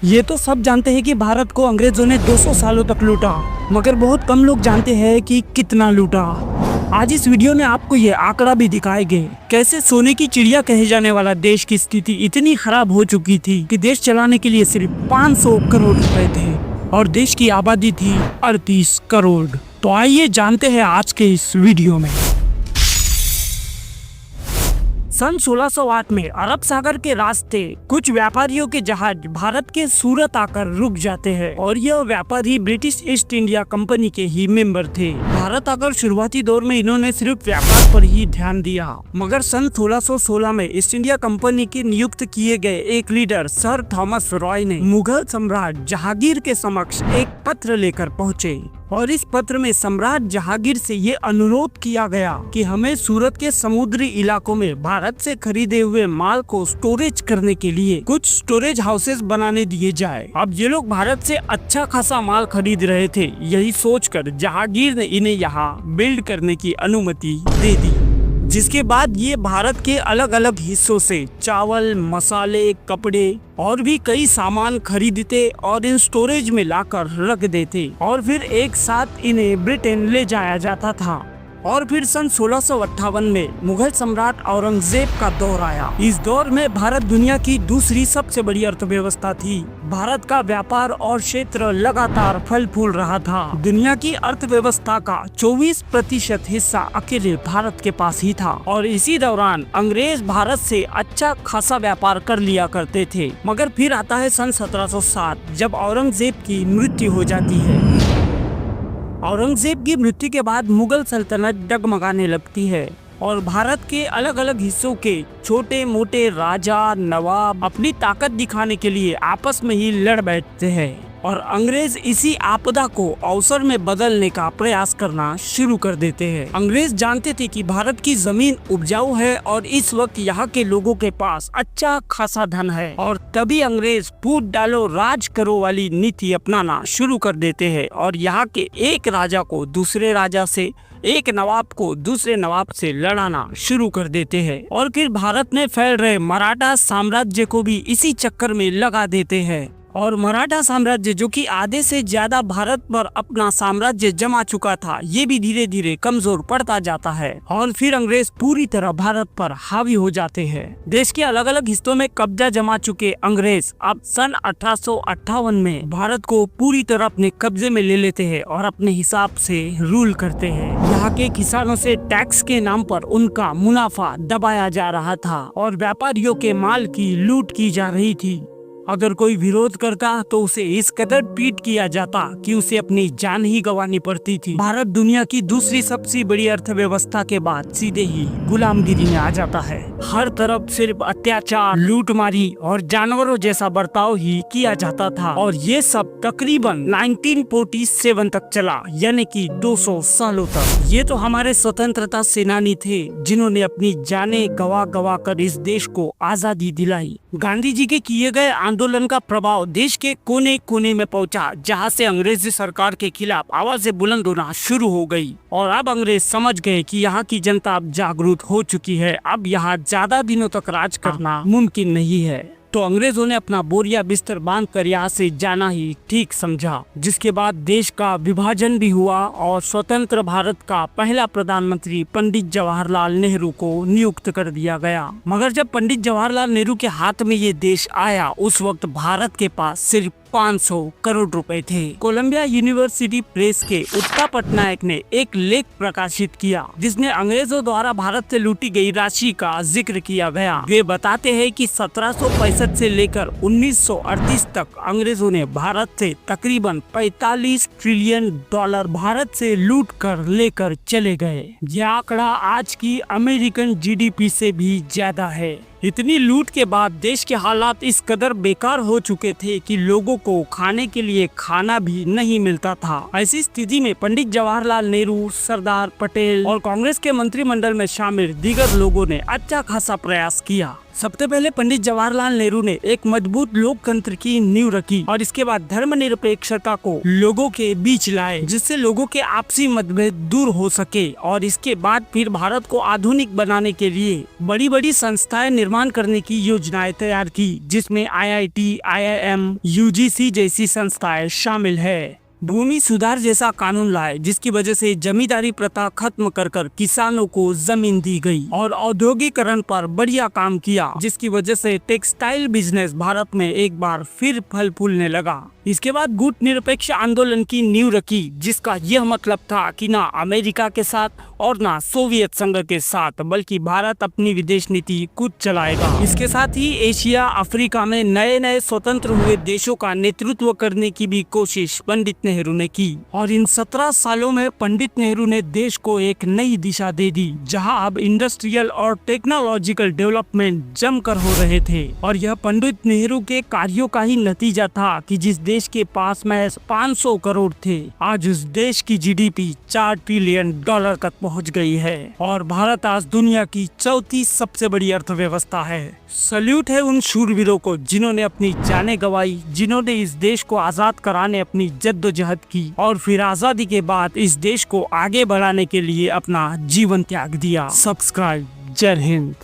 ये तो सब जानते हैं कि भारत को अंग्रेजों ने 200 सालों तक लूटा, मगर बहुत कम लोग जानते हैं कि कितना लूटा। आज इस वीडियो में आपको ये आंकड़ा भी दिखाएंगे कैसे सोने की चिड़िया कहे जाने वाला देश की स्थिति इतनी खराब हो चुकी थी कि देश चलाने के लिए सिर्फ 500 करोड़ रुपए थे और देश की आबादी थी 38 करोड़। तो आइए जानते हैं आज के इस वीडियो में। सन 1608 में अरब सागर के रास्ते कुछ व्यापारियों के जहाज भारत के सूरत आकर रुक जाते हैं और यह व्यापारी ब्रिटिश ईस्ट इंडिया कंपनी के ही मेंबर थे। भारत आकर शुरुआती दौर में इन्होंने सिर्फ व्यापार पर ही ध्यान दिया, मगर सन 1616 में ईस्ट इंडिया कंपनी के नियुक्त किए गए एक लीडर सर थॉमस रॉय ने मुगल सम्राट जहांगीर के समक्ष एक पत्र लेकर पहुँचे और इस पत्र में सम्राट जहांगीर से ये अनुरोध किया गया कि हमें सूरत के समुद्री इलाकों में भारत से खरीदे हुए माल को स्टोरेज करने के लिए कुछ स्टोरेज हाउसेस बनाने दिए जाए। अब ये लोग भारत से अच्छा खासा माल खरीद रहे थे, यही सोचकर जहांगीर ने इन्हें यहाँ बिल्ड करने की अनुमति दे दी, जिसके बाद ये भारत के अलग अलग हिस्सों से चावल, मसाले, कपड़े और भी कई सामान खरीदते और इन स्टोरेज में लाकर रख देते और फिर एक साथ इन्हें ब्रिटेन ले जाया जाता था। और फिर सन 1658 में मुगल सम्राट औरंगजेब का दौर आया। इस दौर में भारत दुनिया की दूसरी सबसे बड़ी अर्थव्यवस्था थी। भारत का व्यापार और क्षेत्र लगातार फल फूल रहा था। दुनिया की अर्थव्यवस्था का 24% हिस्सा अकेले भारत के पास ही था और इसी दौरान अंग्रेज भारत से अच्छा खासा व्यापार कर लिया करते थे। मगर फिर आता है सन 1707 जब औरंगजेब की मृत्यु हो जाती है। औरंगजेब की मृत्यु के बाद मुगल सल्तनत डगमगाने लगती है और भारत के अलग अलग हिस्सों के छोटे मोटे राजा नवाब अपनी ताकत दिखाने के लिए आपस में ही लड़ बैठते हैं और अंग्रेज इसी आपदा को अवसर में बदलने का प्रयास करना शुरू कर देते हैं। अंग्रेज जानते थे कि भारत की जमीन उपजाऊ है और इस वक्त यहाँ के लोगों के पास अच्छा खासा धन है और तभी अंग्रेज फूट डालो राज करो वाली नीति अपनाना शुरू कर देते हैं और यहाँ के एक राजा को दूसरे राजा से, एक नवाब को दूसरे नवाब से लड़ाना शुरू कर देते हैं और फिर भारत में फैल रहे मराठा साम्राज्य को भी इसी चक्कर में लगा देते हैं और मराठा साम्राज्य जो कि आधे से ज्यादा भारत पर अपना साम्राज्य जमा चुका था, ये भी धीरे धीरे कमजोर पड़ता जाता है और फिर अंग्रेज पूरी तरह भारत पर हावी हो जाते हैं। देश के अलग अलग हिस्सों में कब्जा जमा चुके अंग्रेज अब सन 1858 में भारत को पूरी तरह अपने कब्जे में ले लेते हैं और अपने हिसाब से रूल करते हैं। यहाँ के किसानों से टैक्स के नाम पर उनका मुनाफा दबाया जा रहा था और व्यापारियों के माल की लूट की जा रही थी। अगर कोई विरोध करता तो उसे इस कदर पीट किया जाता कि उसे अपनी जान ही गंवानी पड़ती थी। भारत दुनिया की दूसरी सबसे बड़ी अर्थव्यवस्था के बाद सीधे ही गुलामगिरी में आ जाता है। हर तरफ सिर्फ अत्याचार, लूटमारी और जानवरों जैसा बर्ताव ही किया जाता था और ये सब तकरीबन 1947 तक चला, यानी कि 200 सालों तक। ये तो हमारे स्वतंत्रता सेनानी थे जिन्होंने अपनी जानें गवा गवा कर इस देश को आजादी दिलाई। गांधी जी के किए गए आंदोलन का प्रभाव देश के कोने कोने में पहुंचा, जहां से अंग्रेजी सरकार के खिलाफ आवाजें बुलंद होना शुरू हो गई और अब अंग्रेज समझ गए कि यहाँ की जनता अब जागरूक हो चुकी है, अब यहाँ ज्यादा दिनों तक राज करना मुमकिन नहीं है। तो अंग्रेजों ने अपना बोरिया बिस्तर बांधकर यहाँ से जाना ही ठीक समझा, जिसके बाद देश का विभाजन भी हुआ और स्वतंत्र भारत का पहला प्रधानमंत्री पंडित जवाहरलाल नेहरू को नियुक्त कर दिया गया। मगर जब पंडित जवाहरलाल नेहरू के हाथ में ये देश आया, उस वक्त भारत के पास सिर्फ 500 करोड़ रुपए थे। कोलंबिया यूनिवर्सिटी प्रेस के उत्ता पटनायक ने एक लेख प्रकाशित किया जिसने अंग्रेजों द्वारा भारत से लूटी गई राशि का जिक्र किया गया। वे बताते हैं कि 1765 से लेकर 1938 तक अंग्रेजों ने भारत से तकरीबन 45 ट्रिलियन डॉलर भारत से लूट कर लेकर चले गए। यह आंकड़ा आज की अमेरिकन जीडीपी से भी ज्यादा है। इतनी लूट के बाद देश के हालात इस कदर बेकार हो चुके थे कि लोगों को खाने के लिए खाना भी नहीं मिलता था। ऐसी स्थिति में पंडित जवाहरलाल नेहरू, सरदार पटेल और कांग्रेस के मंत्रिमंडल में शामिल दीगर लोगों ने अच्छा खासा प्रयास किया सबसे पहले पंडित जवाहरलाल नेहरू ने एक मजबूत लोकतंत्र की नींव रखी और इसके बाद धर्मनिरपेक्षता को लोगों के बीच लाए, जिससे लोगों के आपसी मतभेद दूर हो सके। और इसके बाद फिर भारत को आधुनिक बनाने के लिए बड़ी बड़ी संस्थाएं निर्माण करने की योजनाएं तैयार की, जिसमें IIT, IIM, UGC जैसी संस्थाएं शामिल है। भूमि सुधार जैसा कानून लाए, जिसकी वजह से जमींदारी प्रथा खत्म कर किसानों को जमीन दी गई, और औद्योगिकरण पर बढ़िया काम किया, जिसकी वजह से टेक्सटाइल बिजनेस भारत में एक बार फिर फल फूलने लगा। इसके बाद गुट निरपेक्ष आंदोलन की नींव रखी, जिसका यह मतलब था कि ना अमेरिका के साथ और ना सोवियत संघ के साथ, बल्कि भारत अपनी विदेश नीति खुद चलाएगा। इसके साथ ही एशिया, अफ्रीका में नए नए स्वतंत्र हुए देशों का नेतृत्व करने की भी कोशिश पंडित नेहरू ने की। और इन 17 सालों में पंडित नेहरू ने देश को एक नई दिशा दे दी, जहां अब इंडस्ट्रियल और टेक्नोलॉजिकल डेवलपमेंट जमकर हो रहे थे। और यह पंडित नेहरू के कार्यों का ही नतीजा था कि जिस देश के पास महज 500 करोड़ थे, आज उस देश की GDP $4 ट्रिलियन तक पहुंच गई है, और भारत आज दुनिया की चौथी सबसे बड़ी अर्थव्यवस्था है। सल्यूट है उन शूरवीरों को जिन्होंने अपनी जानें गंवाई, जिन्होंने इस देश को आजाद कराने अपनी जद्दोजहद की, और फिर आजादी के बाद इस देश को आगे बढ़ाने के लिए अपना जीवन त्याग दिया। सब्सक्राइब। जय हिंद।